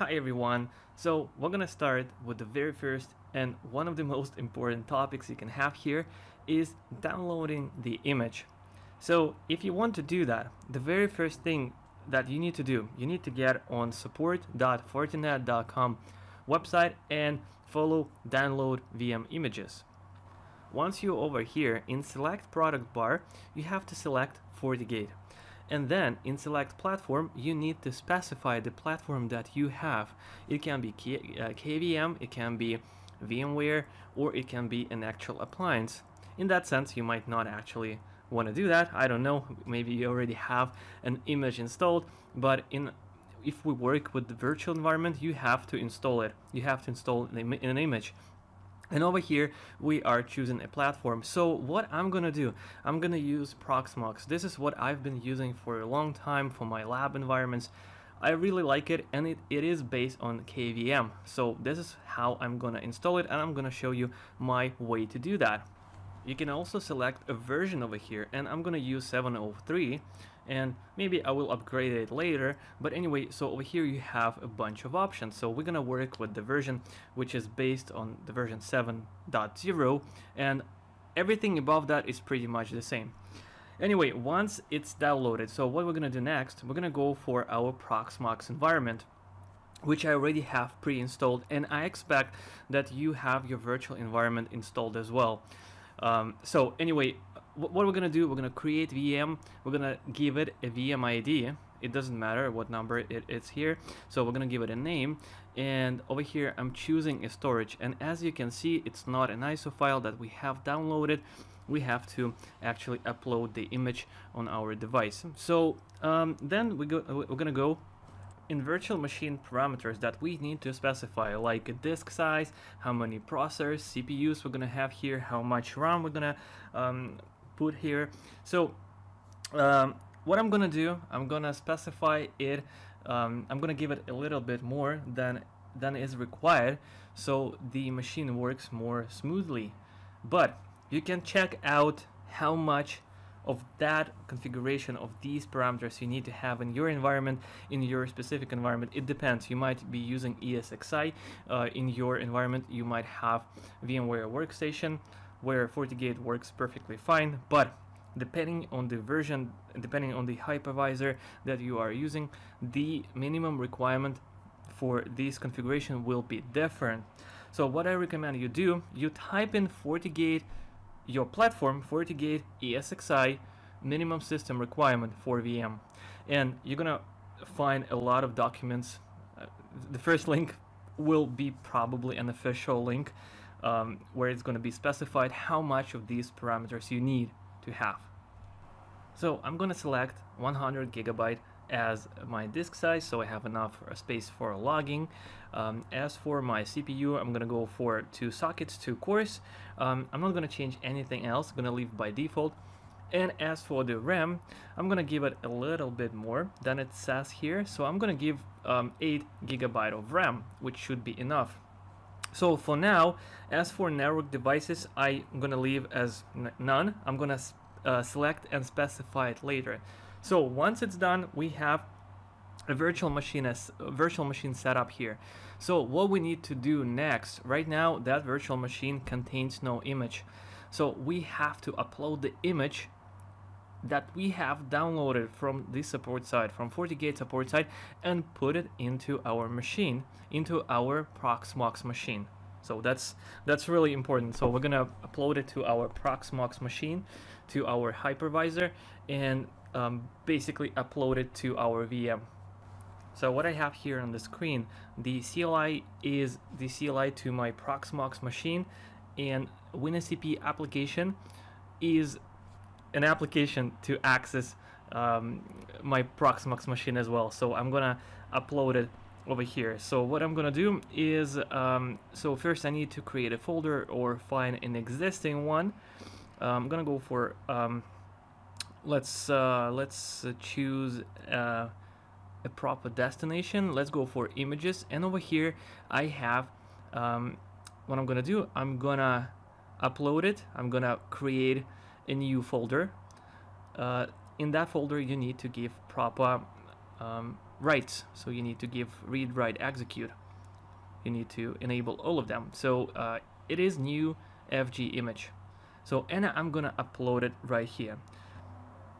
Hi everyone. So we're gonna start with the very first and one of the most important topics you can have here is downloading the image. So if you want to do that, the very first thing that you need to do, you need to get on support.fortinet.com website and follow download VM images. Once you're over here in select product bar, you have to select FortiGate. And then in select platform, you need to specify the platform that you have. It can be KVM, it can be VMware, or it can be an actual appliance. In that sense, you might not actually want to do that. I don't know, maybe you already have an image installed, but if we work with the virtual environment, you have to install it. You have to install an image. And over here, we are choosing a platform. So what I'm gonna do, I'm gonna use Proxmox. This is what I've been using for a long time for my lab environments. I really like it, and it is based on KVM. So this is how I'm gonna install it, and I'm gonna show you my way to do that. You can also select a version over here, and I'm gonna use 703, and maybe I will upgrade it later, but anyway, so over here you have a bunch of options. So we're gonna work with the version which is based on the version 7.0, and everything above that is pretty much the same. Anyway, once it's downloaded, so what we're gonna do next, we're gonna go for our Proxmox environment, which I already have pre-installed, and I expect that you have your virtual environment installed as well. So anyway, what we're gonna do, we're gonna create VM, we're gonna give it a VM ID. It doesn't matter what number it's here, so we're gonna give it a name, and over here I'm choosing a storage, and as you can see, it's not an ISO file that we have downloaded. We have to actually upload the image on our device. So then we're gonna go in virtual machine parameters that we need to specify, like a disk size, how many processors, CPUs we're gonna have here, how much RAM we're gonna put here. So what I'm gonna do, I'm gonna specify it, I'm gonna give it a little bit more than is required, so the machine works more smoothly. But you can check out how much of that configuration of these parameters you need to have in your environment, in your specific environment. It depends. You might be using ESXi in your environment. You might have VMware Workstation where FortiGate works perfectly fine, but depending on the version, depending on the hypervisor that you are using, the minimum requirement for this configuration will be different. So what I recommend you do, you type in FortiGate, your platform, FortiGate ESXi minimum system requirement for VM, and you're gonna find a lot of documents. The first link will be probably an official link where it's going to be specified how much of these parameters you need to have. So I'm going to select 100 gigabyte as my disk size, so I have enough space for logging. As for my CPU, I'm gonna go for 2 sockets, 2 cores. I'm not gonna change anything else, I'm gonna leave by default. And as for the RAM, I'm gonna give it a little bit more than it says here, so I'm gonna give 8 gigabyte of RAM, which should be enough. So for now, as for network devices, I'm gonna leave as none. I'm gonna select and specify it later. So once it's done, we have a virtual machine set up here. So what we need to do next, right now that virtual machine contains no image. So we have to upload the image that we have downloaded from the support side, from FortiGate support side, and put it into our machine, into our Proxmox machine. So that's really important. So we're gonna upload it to our Proxmox machine, to our hypervisor, and basically upload it to our VM. So what I have here on the screen, the CLI is the CLI to my Proxmox machine, and WinSCP application is an application to access my Proxmox machine as well. So I'm gonna upload it over here. So what I'm gonna do is, so first I need to create a folder or find an existing one. I'm gonna go for let's choose a proper destination. Let's go for images, and over here I have what I'm gonna do, I'm gonna upload it. I'm gonna create a new folder. In that folder you need to give proper writes. So you need to give read, write, execute. You need to enable all of them. So it is new FG image. So and I'm gonna upload it right here.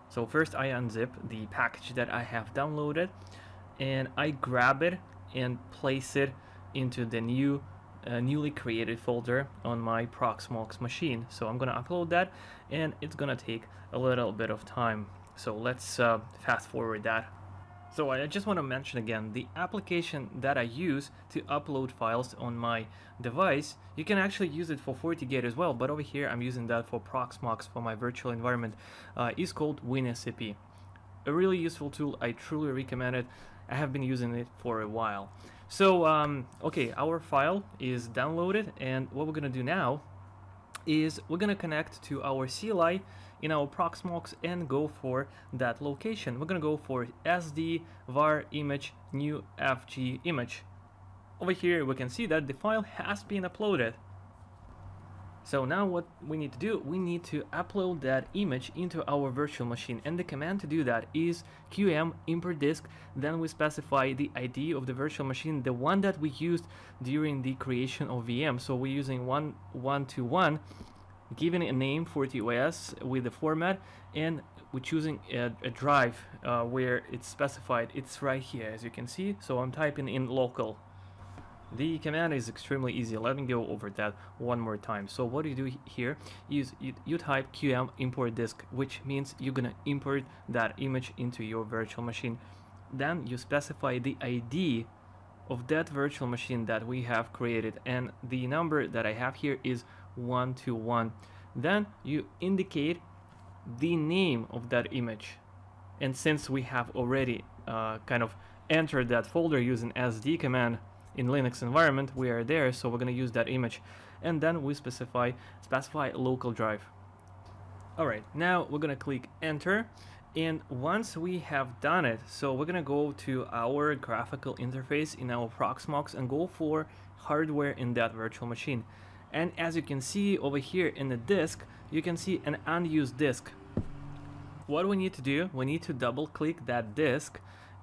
So first I unzip the package that I have downloaded, and I grab it and place it into the newly created folder on my Proxmox machine. So I'm gonna upload that, and it's gonna take a little bit of time. So let's fast forward that. So I just want to mention again, the application that I use to upload files on my device, you can actually use it for FortiGate as well, but over here I'm using that for Proxmox for my virtual environment, is called WinSCP. A really useful tool, I truly recommend it. I have been using it for a while. So, okay, our file is downloaded, and what we're gonna do now is we're gonna connect to our CLI in our Proxmox and go for that location. We're gonna go for SD var image new FG image. Over here we can see that the file has been uploaded. So now what we need to do, we need to upload that image into our virtual machine, and the command to do that is qm import disk. Then we specify the ID of the virtual machine, the one that we used during the creation of VM. So we're using 121, giving a name FortiOS with the format, and we're choosing a drive where it's specified. It's right here, as you can see. So I'm typing in local. The command is extremely easy. Let me go over that one more time. So what you do here is you type qm import disk, which means you're gonna import that image into your virtual machine. Then you specify the ID of that virtual machine that we have created, and the number that I have here is 121. Then you indicate the name of that image, and since we have already kind of entered that folder using SD command in Linux environment, we are there, so we're going to use that image, and then we specify local drive. Alright, now we're going to click enter, and once we have done it, so we're going to go to our graphical interface in our Proxmox and go for hardware in that virtual machine. And as you can see over here in the disk, you can see an unused disk. What we need to do, we need to double click that disk,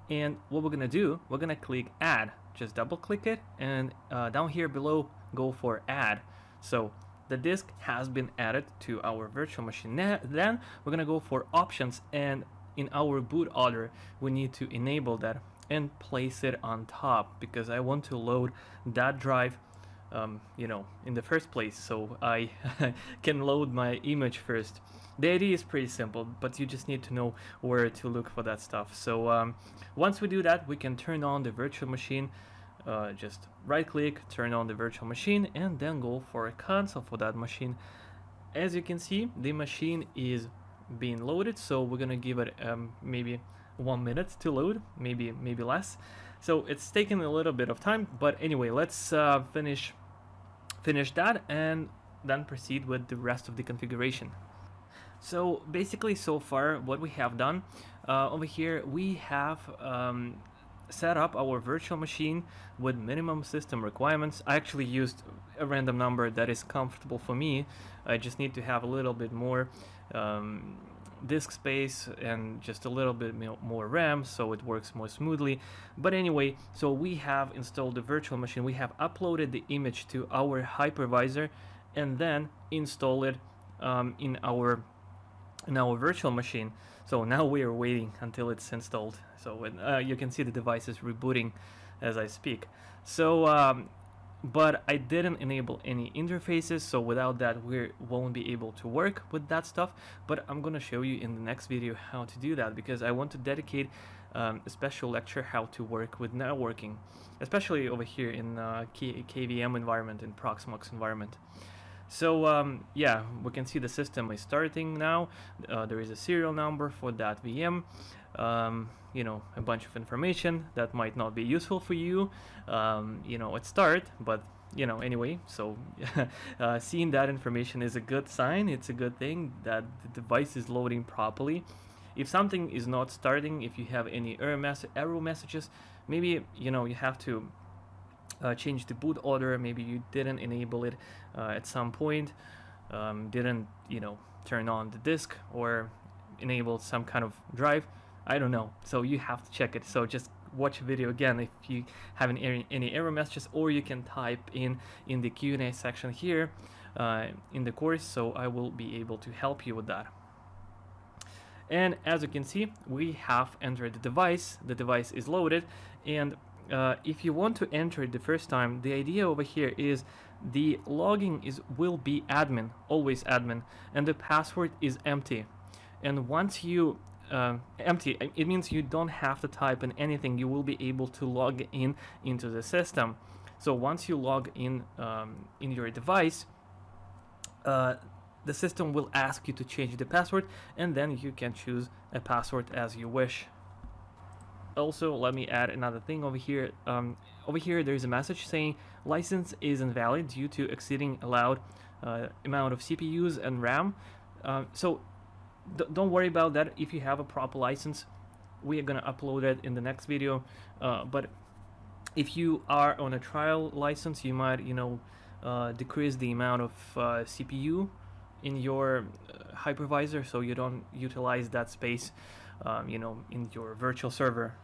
and what we're gonna do, we're gonna click add. Just double click it, and down here below go for add. So the disk has been added to our virtual machine. Then we're gonna go for options, and in our boot order we need to enable that and place it on top, because I want to load that drive you know, in the first place, so I can load my image first. The idea is pretty simple, but you just need to know where to look for that stuff. So once we do that, we can turn on the virtual machine. Just right click, turn on the virtual machine, and then go for a console for that machine. As you can see, the machine is being loaded, so we're gonna give it maybe 1 minute to load, maybe less. So it's taking a little bit of time, but anyway, let's finish that and then proceed with the rest of the configuration. So basically, so far what we have done over here, we have set up our virtual machine with minimum system requirements. I actually used a random number that is comfortable for me. I just need to have a little bit more disk space and just a little bit more RAM, so it works more smoothly. But anyway, so we have installed the virtual machine, we have uploaded the image to our hypervisor, and then install it in our virtual machine. So now we are waiting until it's installed. So you can see the device is rebooting as I speak. So but I didn't enable any interfaces, so without that we won't be able to work with that stuff. But I'm gonna show you in the next video how to do that, because I want to dedicate a special lecture how to work with networking, especially over here in KVM environment, in Proxmox environment. So yeah, we can see the system is starting now. There is a serial number for that VM. You know, a bunch of information that might not be useful for you, you know, at start, but you know, anyway. So seeing that information is a good sign. It's a good thing that the device is loading properly. If something is not starting, if you have any error messages, maybe, you know, you have to change the boot order. Maybe you didn't enable it at some point, didn't, you know, turn on the disk or enable some kind of drive. I don't know, so you have to check it. So just watch a video again if you have any error messages, or you can type in the Q&A section here in the course, so I will be able to help you with that. And as you can see, we have entered the device is loaded, and if you want to enter it the first time, the idea over here is the login will be admin, always admin, and the password is empty. And once you empty, it means you don't have to type in anything. You will be able to log in into the system. So once you log in your device, the system will ask you to change the password, and then you can choose a password as you wish. Also, let me add another thing over here. Over here, there is a message saying license is invalid due to exceeding allowed amount of CPUs and RAM. So don't worry about that. If you have a proper license, we are gonna upload it in the next video. But if you are on a trial license, you might, decrease the amount of CPU in your hypervisor, so you don't utilize that space, in your virtual server.